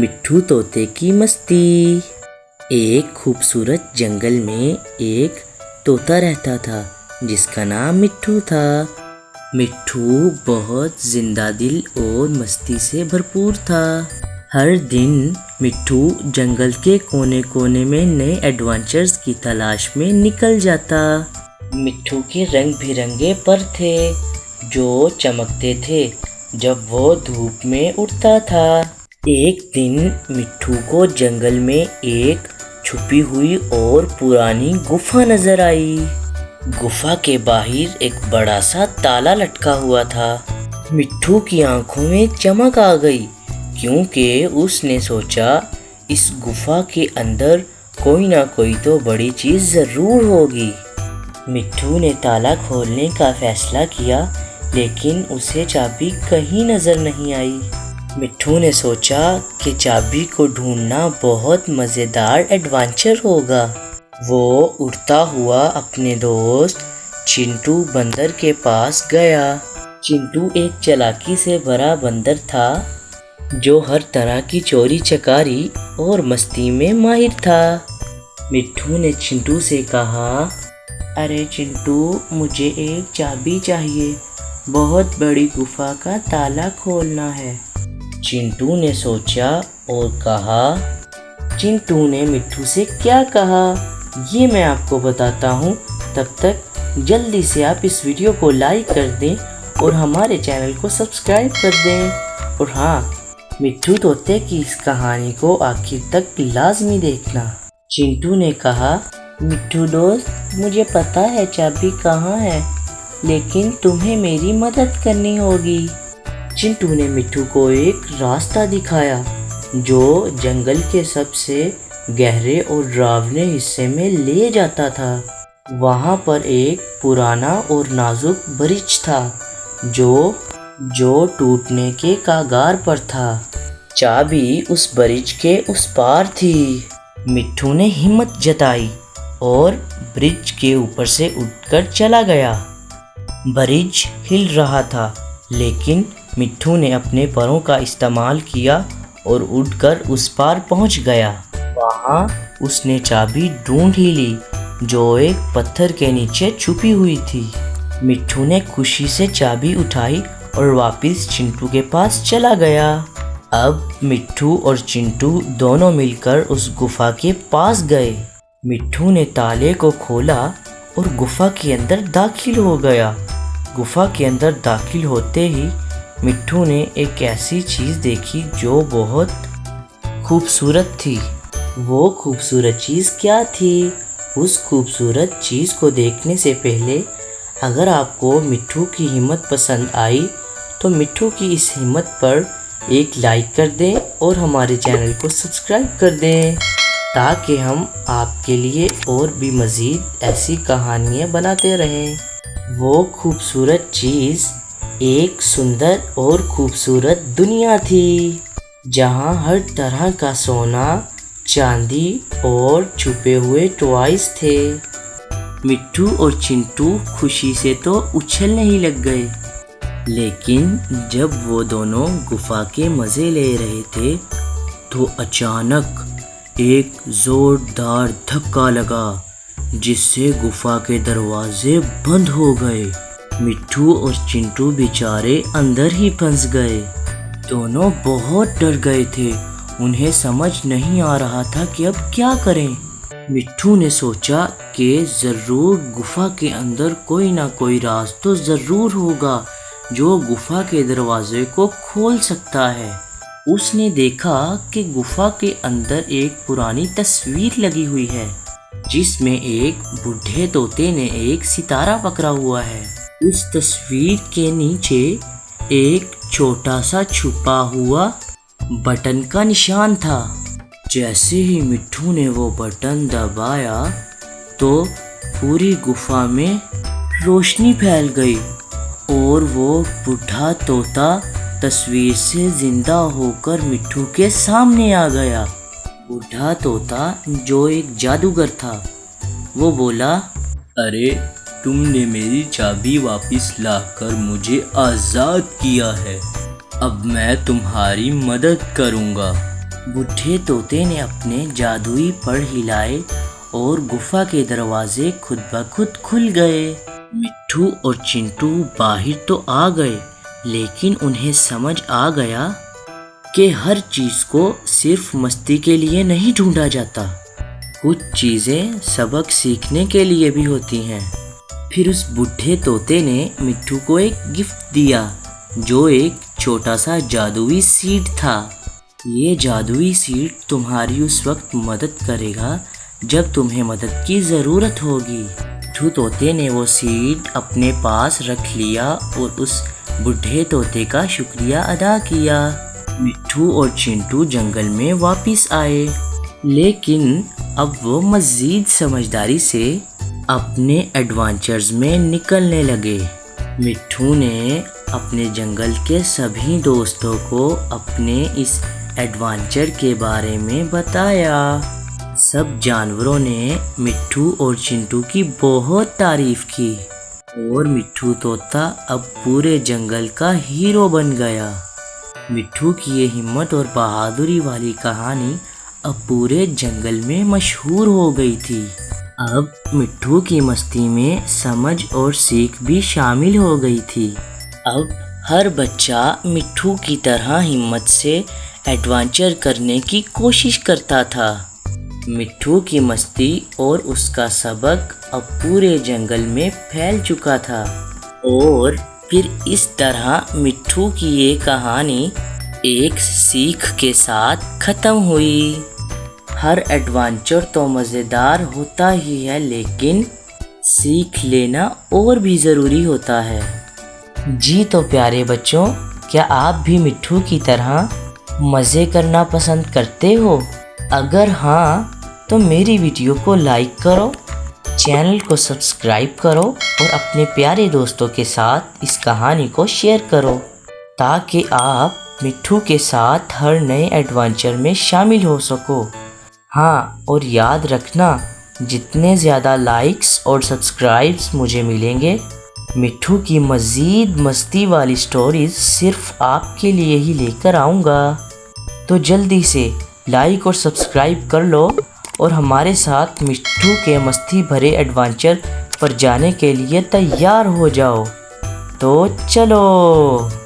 मिट्ठू तोते की मस्ती। एक खूबसूरत जंगल में एक तोता रहता था जिसका नाम मिट्ठू था। मिट्ठू बहुत जिंदा दिल और मस्ती से भरपूर था। हर दिन मिट्ठू जंगल के कोने कोने में नए एडवेंचर्स की तलाश में निकल जाता। मिट्ठू के रंग बिरंगे पर थे जो चमकते थे जब वो धूप में उड़ता था। एक दिन मिट्ठू को जंगल में एक छुपी हुई और पुरानी गुफा नजर आई। गुफा के बाहर एक बड़ा सा ताला लटका हुआ था। मिट्ठू की आंखों में चमक आ गई क्योंकि उसने सोचा इस गुफा के अंदर कोई ना कोई तो बड़ी चीज जरूर होगी। मिट्ठू ने ताला खोलने का फैसला किया लेकिन उसे चाबी कहीं नजर नहीं आई। मिट्ठू ने सोचा कि चाबी को ढूंढना बहुत मज़ेदार एडवेंचर होगा। वो उड़ता हुआ अपने दोस्त चिंटू बंदर के पास गया। चिंटू एक चालाकी से भरा बंदर था जो हर तरह की चोरी चकारी और मस्ती में माहिर था। मिट्ठू ने चिंटू से कहा, अरे चिंटू, मुझे एक चाबी चाहिए, बहुत बड़ी गुफा का ताला खोलना है। चिंटू ने सोचा और कहा। चिंटू ने मिट्ठू से क्या कहा ये मैं आपको बताता हूँ। तब तक जल्दी से आप इस वीडियो को लाइक कर दें और हमारे चैनल को सब्सक्राइब कर दें। और हाँ, मिट्ठू तोते की इस कहानी को आखिर तक लाजमी देखना। चिंटू ने कहा, मिट्ठू दोस्त, मुझे पता है चाबी कहाँ है, लेकिन तुम्हें मेरी मदद करनी होगी। चिंटू ने मिट्ठू को एक रास्ता दिखाया जो जंगल के सबसे गहरे और डरावने हिस्से में ले जाता था। वहाँ पर एक पुराना और नाजुक ब्रिज था जो टूटने के कगार पर था। चाबी उस ब्रिज के उस पार थी। मिट्ठू ने हिम्मत जताई और ब्रिज के ऊपर से उठकर चला गया। ब्रिज हिल रहा था लेकिन मिट्ठू ने अपने पैरों का इस्तेमाल किया और उड़कर उस पार पहुंच गया। वहां उसने चाबी ढूंढ ही ली जो एक पत्थर के नीचे छुपी हुई थी। मिट्ठू ने खुशी से चाबी उठाई और वापस चिंटू के पास चला गया। अब मिट्ठू और चिंटू दोनों मिलकर उस गुफा के पास गए। मिट्ठू ने ताले को खोला और गुफा के अंदर दाखिल हो गया। गुफा के अंदर दाखिल होते ही मिट्ठू ने एक ऐसी चीज़ देखी जो बहुत खूबसूरत थी। वो खूबसूरत चीज़ क्या थी? उस खूबसूरत चीज़ को देखने से पहले अगर आपको मिट्ठू की हिम्मत पसंद आई तो मिट्ठू की इस हिम्मत पर एक लाइक कर दें और हमारे चैनल को सब्सक्राइब कर दें ताकि हम आपके लिए और भी मज़ीद ऐसी कहानियाँ बनाते रहें। वो खूबसूरत चीज़ एक सुंदर और खूबसूरत दुनिया थी जहाँ हर तरह का सोना, चांदी और छुपे हुए टॉयज थे। मिट्ठू और चिंटू खुशी से तो उछलने ही लग गए। लेकिन जब वो दोनों गुफा के मज़े ले रहे थे तो अचानक एक ज़ोरदार धक्का लगा जिससे गुफा के दरवाजे बंद हो गए। मिट्ठू और चिंटू बेचारे अंदर ही फंस गए। दोनों बहुत डर गए थे। उन्हें समझ नहीं आ रहा था कि अब क्या करें। मिट्ठू ने सोचा कि ज़रूर गुफा के अंदर कोई ना कोई राज तो ज़रूर होगा जो गुफा के दरवाजे को खोल सकता है। उसने देखा कि गुफा के अंदर एक पुरानी तस्वीर लगी हुई है जिसमें एक बूढ़े तोते ने एक सितारा पकड़ा हुआ है। उस तस्वीर के नीचे एक छोटा सा छुपा हुआ बटन का निशान था। जैसे ही मिट्ठू ने वो बटन दबाया तो पूरी गुफा में रोशनी फैल गई और वो बूढ़ा तोता तस्वीर से जिंदा होकर मिट्ठू के सामने आ गया। बूढ़ा तोता जो एक जादूगर था वो बोला, अरे तुमने मेरी चाबी वापस लाकर मुझे आज़ाद किया है। अब मैं तुम्हारी मदद करूँगा। बूढ़े तोते ने अपने जादुई पर हिलाए और गुफा के दरवाजे खुद ब खुद खुल गए। मिट्ठू और चिंटू बाहर तो आ गए, लेकिन उन्हें समझ आ गया कि हर चीज़ को सिर्फ मस्ती के लिए नहीं ढूंढा जाता, कुछ चीज़ें सबक सीखने के लिए भी होती हैं। फिर उस बूढ़े तोते ने मिट्ठू को एक गिफ्ट दिया, जो एक छोटा सा जादुई सीड था। ये जादुई सीड तुम्हारी उस वक्त मदद करेगा जब तुम्हें मदद की ज़रूरत होगी। मिट्ठू तोते ने वो सीड अपने पास रख लिया और उस बूढ़े तोते का शुक्रिया अदा किया। मिट्ठू और चिंटू जंगल में वापस आए, लेकिन अब वो मज़ीद समझदारी से अपने एडवेंचर्स में निकलने लगे। मिट्ठू ने अपने जंगल के सभी दोस्तों को अपने इस एडवेंचर के बारे में बताया। सब जानवरों ने मिट्ठू और चिंटू की बहुत तारीफ की और मिट्ठू तोता अब पूरे जंगल का हीरो बन गया। मिट्ठू की ये हिम्मत और बहादुरी वाली कहानी अब पूरे जंगल में मशहूर हो गई थी। अब मिट्ठू की मस्ती में समझ और सीख भी शामिल हो गई थी। अब हर बच्चा मिट्ठू की तरह हिम्मत से एडवेंचर करने की कोशिश करता था। मिट्ठू की मस्ती और उसका सबक अब पूरे जंगल में फैल चुका था और फिर इस तरह मिट्ठू की ये कहानी एक सीख के साथ ख़त्म हुई। हर एडवेंचर तो मज़ेदार होता ही है, लेकिन सीख लेना और भी ज़रूरी होता है। जी तो प्यारे बच्चों, क्या आप भी मिट्ठू की तरह मज़े करना पसंद करते हो? अगर हाँ, तो मेरी वीडियो को लाइक करो, चैनल को सब्सक्राइब करो और अपने प्यारे दोस्तों के साथ इस कहानी को शेयर करो, ताकि आप मिट्ठू के साथ हर नए एडवेंचर में शामिल हो सको। हाँ, और याद रखना, जितने ज़्यादा लाइक्स और सब्सक्राइब्स मुझे मिलेंगे, मिट्ठू की मज़ीद मस्ती वाली स्टोरीज़ सिर्फ आपके लिए ही लेकर आऊँगा। तो जल्दी से लाइक और सब्सक्राइब कर लो और हमारे साथ मिट्ठू के मस्ती भरे एडवेंचर पर जाने के लिए तैयार हो जाओ। तो चलो।